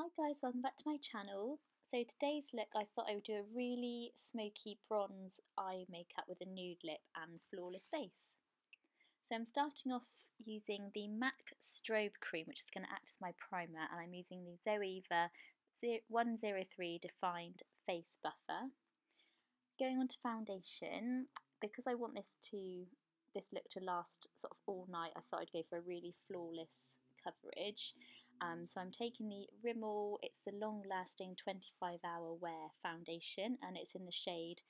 Hi guys, welcome back to my channel. So today's look, I thought I would do a really smoky bronze eye makeup with a nude lip and flawless base. So I'm starting off using the MAC Strobe Cream, which is going to act as my primer, and I'm using the Zoeva 103 Defined Face Buffer. Going on to foundation, because I want this look to last sort of all night, I thought I'd go for a really flawless coverage. So I'm taking the Rimmel, it's the long lasting 25-hour wear foundation, and it's in the shade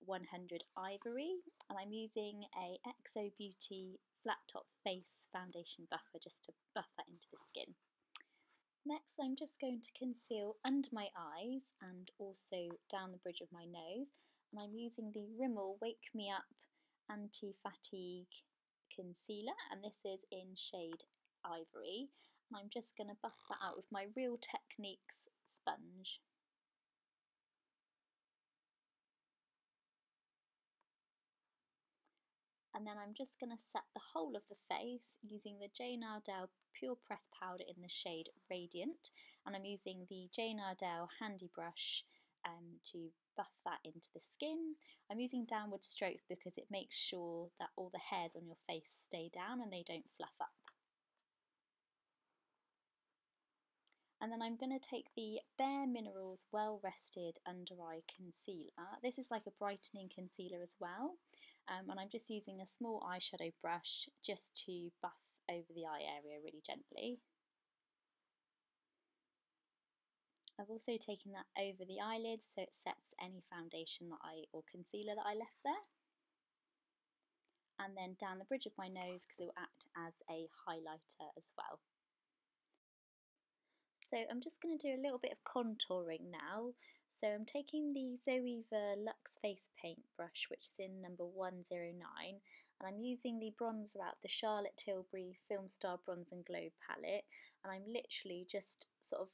100 Ivory, and I'm using a XO Beauty flat top face foundation buffer just to buff that into the skin. Next I'm just going to conceal under my eyes and also down the bridge of my nose, and I'm using the Rimmel Wake Me Up Anti-Fatigue Concealer, and this is in shade Ivory. I'm just going to buff that out with my Real Techniques sponge. And then I'm just going to set the whole of the face using the Jane Iredale Pure Press Powder in the shade Radiant, and I'm using the Jane Iredale Handy Brush to buff that into the skin. I'm using downward strokes because it makes sure that all the hairs on your face stay down and they don't fluff up. And then I'm going to take the Bare Minerals Well Rested Under Eye Concealer. This is like a brightening concealer as well. And I'm just using a small eyeshadow brush just to buff over the eye area really gently. I've also taken that over the eyelids so it sets any foundation or concealer that I left there. And then down the bridge of my nose because it will act as a highlighter as well. So I'm just going to do a little bit of contouring now. So I'm taking the Zoeva Luxe Face Paint brush, which is in number 109, and I'm using the bronzer out, the Charlotte Tilbury Film Star Bronze and Glow palette, and I'm literally just sort of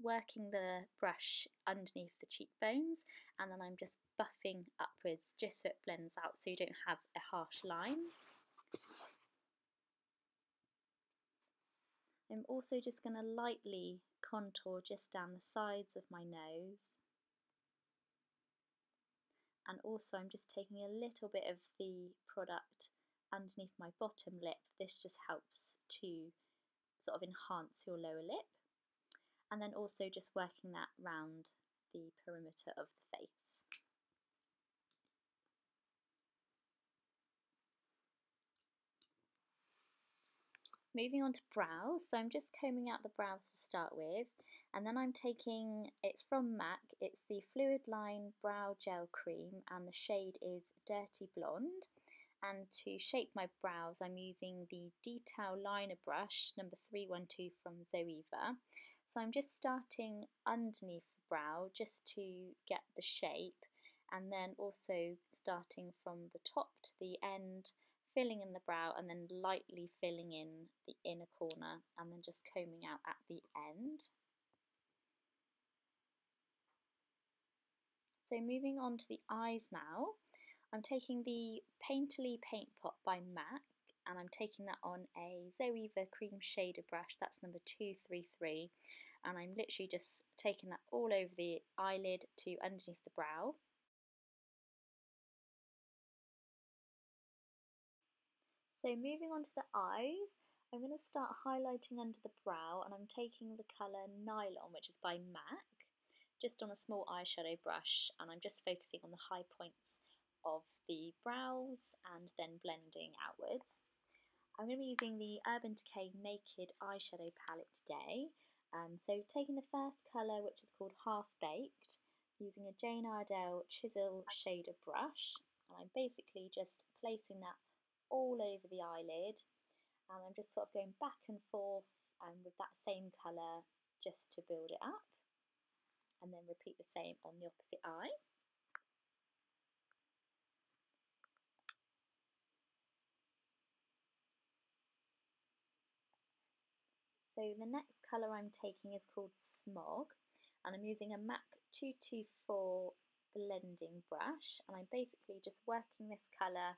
working the brush underneath the cheekbones, and then I'm just buffing upwards just so it blends out so you don't have a harsh line. I'm also just going to lightly contour just down the sides of my nose, and also I'm just taking a little bit of the product underneath my bottom lip. This just helps to sort of enhance your lower lip, and then also just working that round the perimeter of the face. Moving on to brows, so I'm just combing out the brows to start with, and then I'm taking, it's from MAC, it's the Fluid Line Brow Gel Cream, and the shade is Dirty Blonde. And to shape my brows, I'm using the Detail Liner Brush, number 312 from Zoeva. So I'm just starting underneath the brow just to get the shape, and then also starting from the top to the end, filling in the brow and then lightly filling in the inner corner and then just combing out at the end. So moving on to the eyes now, I'm taking the Painterly Paint Pot by MAC, and I'm taking that on a Zoeva Cream Shader brush, that's number 233, and I'm literally just taking that all over the eyelid to underneath the brow. So moving on to the eyes, I'm going to start highlighting under the brow, and I'm taking the colour Nylon, which is by MAC, just on a small eyeshadow brush, and I'm just focusing on the high points of the brows and then blending outwards. I'm going to be using the Urban Decay Naked eyeshadow palette today. So taking the first colour, which is called Half Baked, using a Jane Iredale Chisel Shader brush, and I'm basically just placing that all over the eyelid, and I'm just sort of going back and forth with that same colour just to build it up, and then repeat the same on the opposite eye. So the next colour I'm taking is called Smog, and I'm using a MAC 224 blending brush, and I'm basically just working this colour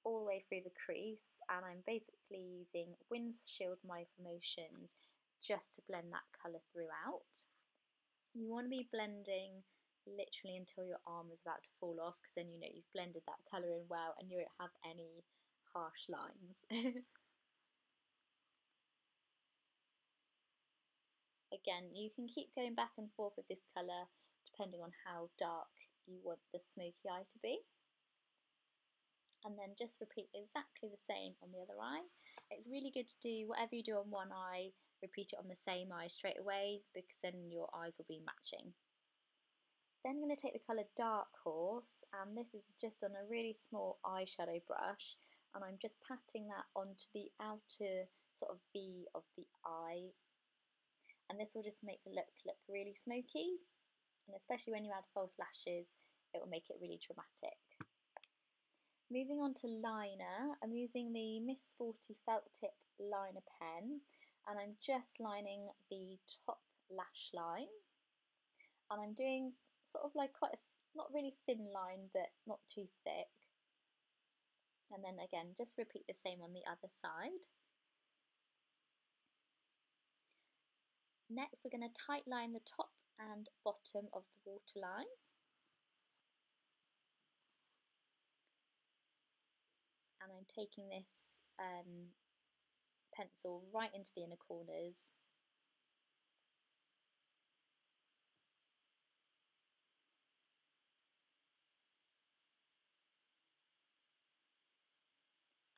all the way through the crease, and I'm basically using Windshield Micro Motions just to blend that colour throughout. You want to be blending literally until your arm is about to fall off, because then you know you've blended that colour in well and you won't have any harsh lines. Again, you can keep going back and forth with this colour depending on how dark you want the smoky eye to be. And then just repeat exactly the same on the other eye. It's really good to do whatever you do on one eye, repeat it on the same eye straight away, because then your eyes will be matching. Then I'm going to take the colour Dark Horse, and this is just on a really small eyeshadow brush, and I'm just patting that onto the outer sort of V of the eye, and this will just make the look really smoky, and especially when you add false lashes, it will make it really dramatic. Moving on to liner, I'm using the Miss Sporty felt tip liner pen, and I'm just lining the top lash line, and I'm doing sort of like quite a, not really thin line, but not too thick. And then again, just repeat the same on the other side. Next, we're going to tight line the top and bottom of the waterline. And I'm taking this pencil right into the inner corners.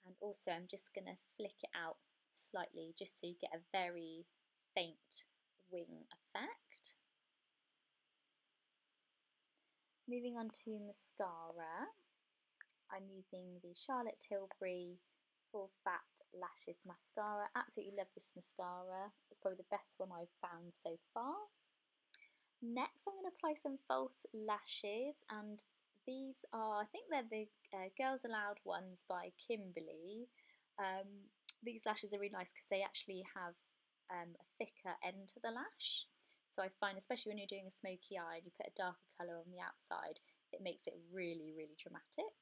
And also I'm just going to flick it out slightly just so you get a very faint wing effect. Moving on to mascara, I'm using the Charlotte Tilbury Full Fat Lashes Mascara. Absolutely love this mascara. It's probably the best one I've found so far. Next I'm going to apply some false lashes, and these are, I think they're the Girls Aloud ones by Kimberly. These lashes are really nice because they actually have a thicker end to the lash. So I find, especially when you're doing a smoky eye and you put a darker colour on the outside, it makes it really, really dramatic.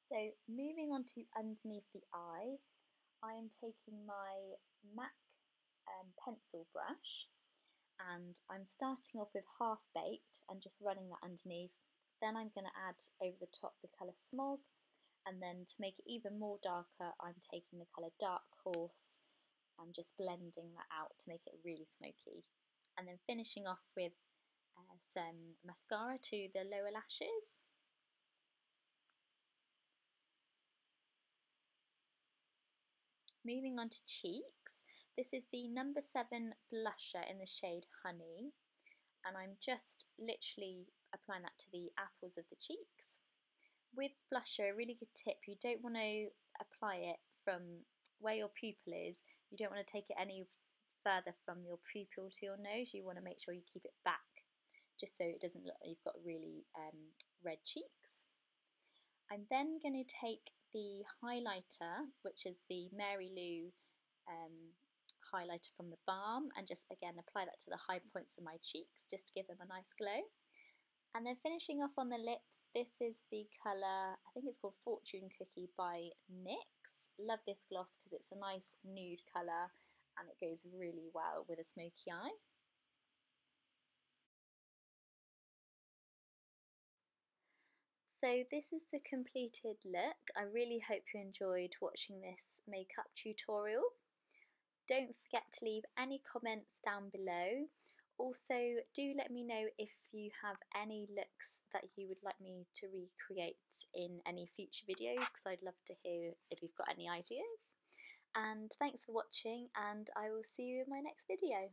So moving on to underneath the eye, I am taking my MAC pencil brush, and I'm starting off with Half Baked and just running that underneath. Then I'm going to add over the top the colour Smog, and then to make it even more darker, I'm taking the colour Dark Horse and just blending that out to make it really smoky. And then finishing off with some mascara to the lower lashes. Moving on to cheeks, this is the number 7 blusher in the shade Honey, and I'm just literally applying that to the apples of the cheeks. With blusher, a really good tip, you don't want to apply it from where your pupil is. You don't want to take it any further from your pupil to your nose. You want to make sure you keep it back, just so it doesn't look like you've got really red cheeks. I'm then going to take the highlighter, which is the Mary Lou highlighter from the Balm, and just again apply that to the high points of my cheeks just to give them a nice glow. And then finishing off on the lips, this is the colour, I think it's called Fortune Cookie by NYX. Love this gloss because it's a nice nude colour and it goes really well with a smoky eye. So this is the completed look. I really hope you enjoyed watching this makeup tutorial. Don't forget to leave any comments down below. Also, do let me know if you have any looks that you would like me to recreate in any future videos, because I'd love to hear if you've got any ideas. And thanks for watching, and I will see you in my next video.